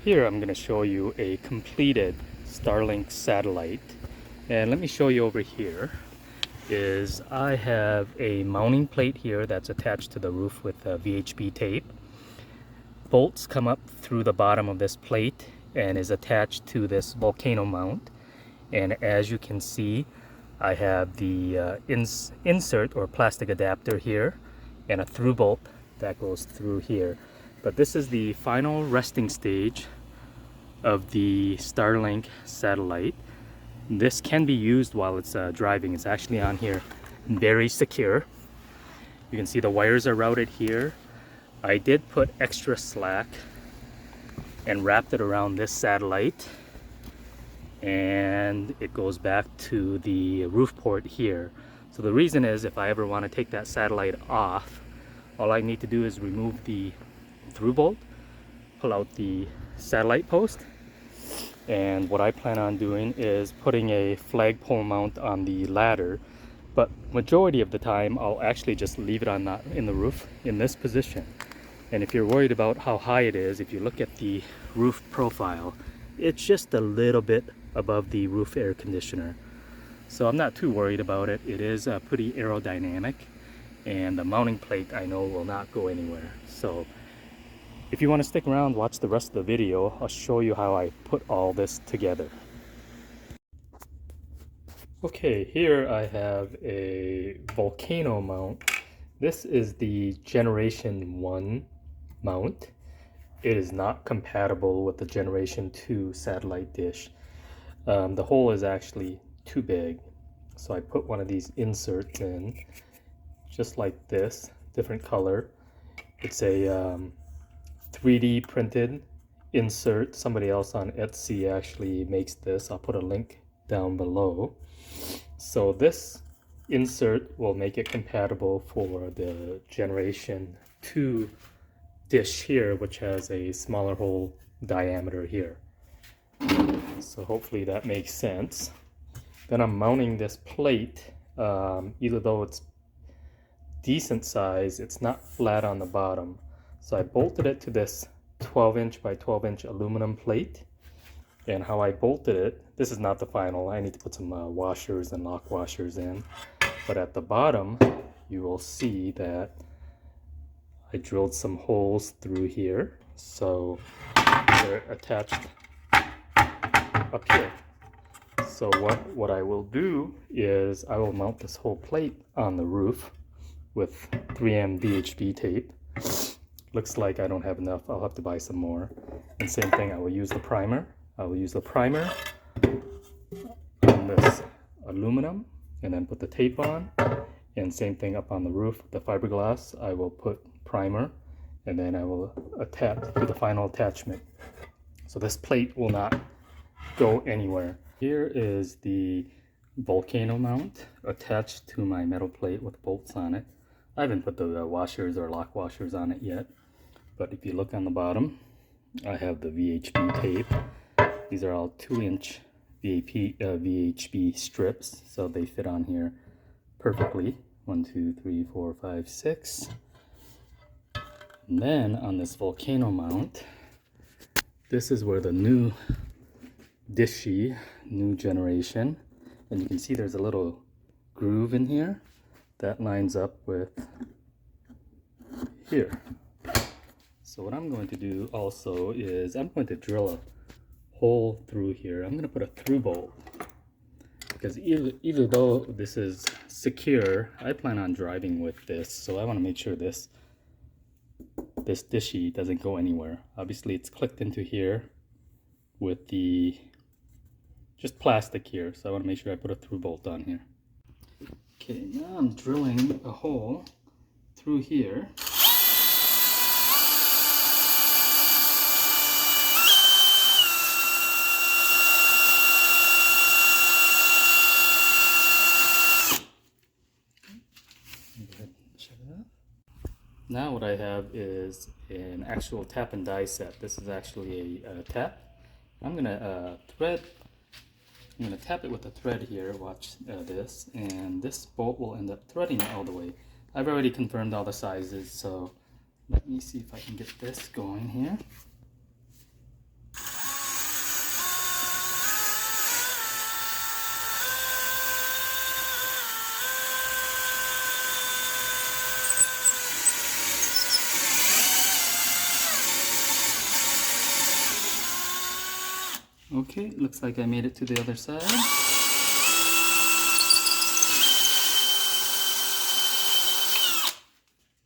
Here I'm going to show you a completed Starlink satellite, and let me show you over here is I have a mounting plate here that's attached to the roof with VHP tape. Bolts come up through the bottom of this plate and is attached to this Volcano Mount, and as you can see I have the insert or plastic adapter here and a through bolt that goes through here. But this is the final resting stage of the Starlink satellite. This can be used while it's driving. It's actually on here, very secure. You can see the wires are routed here. I did put extra slack and wrapped it around this satellite, and it goes back to the roof port here. So the reason is, if I ever want to take that satellite off, all I need to do is remove the through bolt, pull out the satellite post, and what I plan on doing is putting a flagpole mount on the ladder. But majority of the time I'll actually just leave it on in the roof in this position. And if you're worried about how high it is, if you look at the roof profile, it's just a little bit above the roof air conditioner. So I'm not too worried about it. It is pretty aerodynamic, and the mounting plate I know will not go anywhere. So if you want to stick around, watch the rest of the video. I'll show you how I put all this together. Okay, here I have a Volcano mount. This is the Generation 1 mount. It is not compatible with the Generation 2 satellite dish. The hole is actually too big. So I put one of these inserts in, just like this, different color. It's a 3D printed insert. Somebody else on Etsy actually makes this. I'll put a link down below. So this insert will make it compatible for the Generation 2 dish here, which has a smaller hole diameter here. So hopefully that makes sense. Then I'm mounting this plate. Even though it's decent size, it's not flat on the bottom. So I bolted it to this 12-inch by 12-inch aluminum plate. And how I bolted it, this is not the final. I need to put some washers and lock washers in. But at the bottom, you will see that I drilled some holes through here. So they're attached up here. So what I will do is I will mount this whole plate on the roof with 3M VHP tape. Looks like I don't have enough. I'll have to buy some more. And same thing, I will use the primer. I will use the primer on this aluminum and then put the tape on. And same thing up on the roof, the fiberglass. I will put primer and then I will attach to the final attachment. So this plate will not go anywhere. Here is the Volcano mount attached to my metal plate with bolts on it. I haven't put the washers or lock washers on it yet, but if you look on the bottom, I have the VHP tape. These are all 2-inch VHP strips, so they fit on here perfectly. 1, 2, 3, 4, 5, 6. And then on this Volcano mount, this is where the new dishy, new generation, and you can see there's a little groove in here that lines up with here. So what I'm going to do also is I'm going to drill a hole through here. I'm going to put a through bolt because even though this is secure, I plan on driving with this, so I want to make sure this dishy doesn't go anywhere. Obviously it's clicked into here with the just plastic here, so I want to make sure I put a through bolt on here. Okay, now I'm drilling a hole through here. Now what I have is an actual tap and die set. This is actually a tap. I'm gonna tap it with a thread here. Watch this, and this bolt will end up threading all the way. I've already confirmed all the sizes, so let me see if I can get this going here. Okay, looks like I made it to the other side.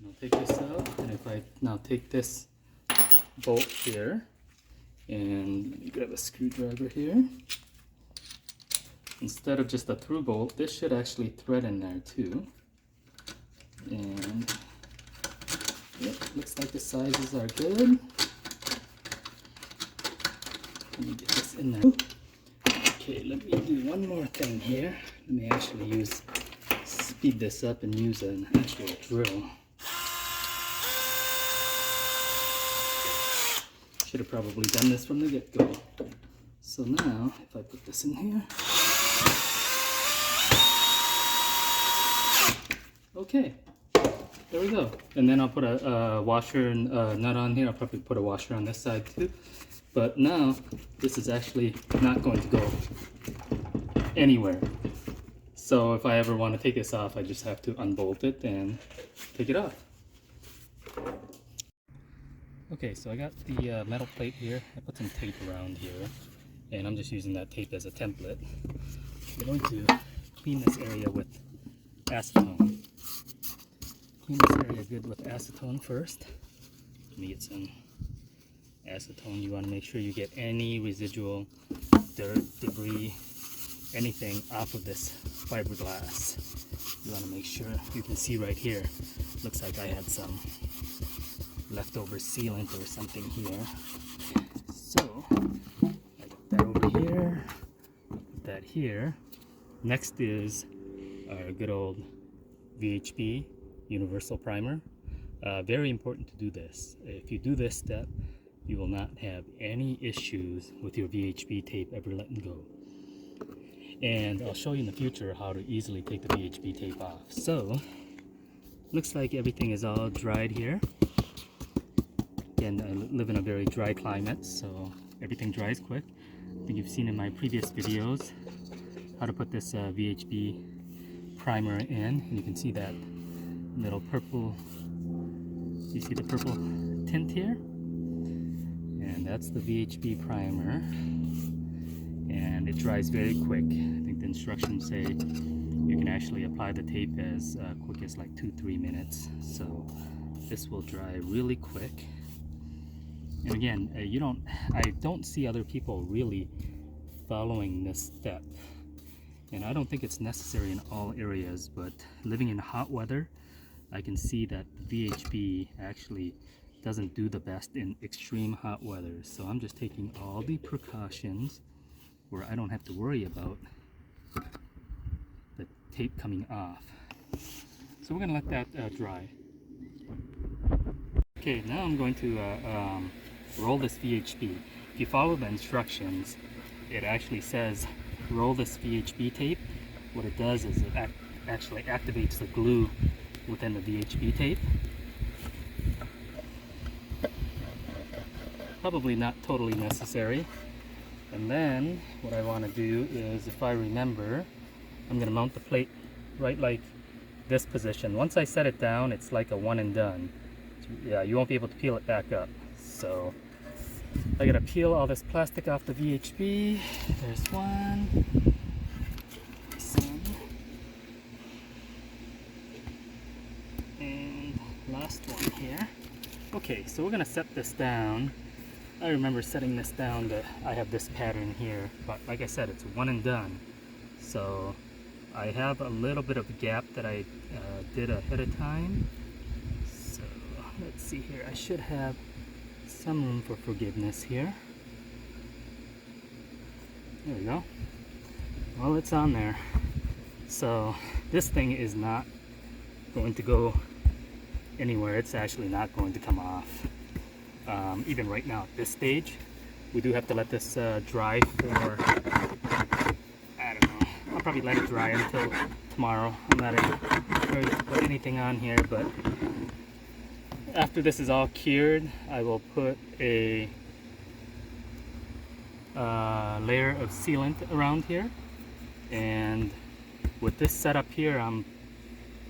I'll take this out, and if I now take this bolt here, and let me grab a screwdriver here. Instead of just a through bolt, this should actually thread in there too. And yep, looks like the sizes are good. Let me get this in there. Okay, let me do one more thing here. Let me actually speed this up and use an actual drill. Should have probably done this from the get-go. So now, if I put this in here. Okay, there we go. And then I'll put a washer and nut on here. I'll probably put a washer on this side too. But now, this is actually not going to go anywhere. So if I ever want to take this off, I just have to unbolt it and take it off. Okay, so I got the metal plate here. I put some tape around here, and I'm just using that tape as a template. I'm going to clean this area with acetone. Clean this area good with acetone first. Let me get some acetone. You want to make sure you get any residual dirt, debris, anything off of this fiberglass. You want to make sure. You can see right here, looks like I had some leftover sealant or something here. So I got that over here, put that here. Next is our good old Vhp Universal Primer. Very important to do this. If you do this step, you will not have any issues with your VHP tape ever letting go. And I'll show you in the future how to easily take the VHP tape off. So, looks like everything is all dried here. Again, I live in a very dry climate, so everything dries quick. I think you've seen in my previous videos how to put this VHP primer in. And you can see that little purple, you see the purple tint here? And that's the VHP primer. And it dries very quick. I think the instructions say you can actually apply the tape as quick as like 2-3 minutes. So this will dry really quick. And again, I don't see other people really following this step. And I don't think it's necessary in all areas, but living in hot weather, I can see that VHP actually doesn't do the best in extreme hot weather. So I'm just taking all the precautions where I don't have to worry about the tape coming off. So we're gonna let that dry. Okay, now I'm going to roll this VHP. If you follow the instructions, it actually says roll this VHP tape. What it does is it actually activates the glue within the VHP tape. Probably not totally necessary. And then what I want to do is, if I remember, I'm going to mount the plate right like this position. Once I set it down, it's like a one and done. Yeah, you won't be able to peel it back up. So I got to peel all this plastic off the VHP. There's one. And last one here. Okay, so we're going to set this down. I remember setting this down that I have this pattern here, but like I said, it's one and done. So I have a little bit of a gap that I did ahead of time. So let's see here. I should have some room for forgiveness here. There we go. Well, it's on there. So this thing is not going to go anywhere. It's actually not going to come off. Even right now at this stage, we do have to let this dry for, I don't know, I'll probably let it dry until tomorrow. I'm not ready to put anything on here, but after this is all cured, I will put a layer of sealant around here. And with this setup here, I'm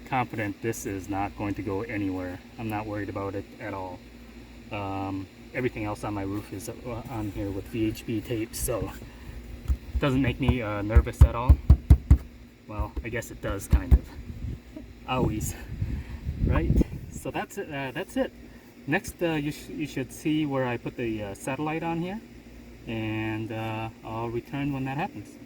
confident this is not going to go anywhere. I'm not worried about it at all. Everything else on my roof is on here with VHP tape, so it doesn't make me nervous at all. Well, I guess it does, kind of. Always. Right? So that's it. Next, you should see where I put the satellite on here, and I'll return when that happens.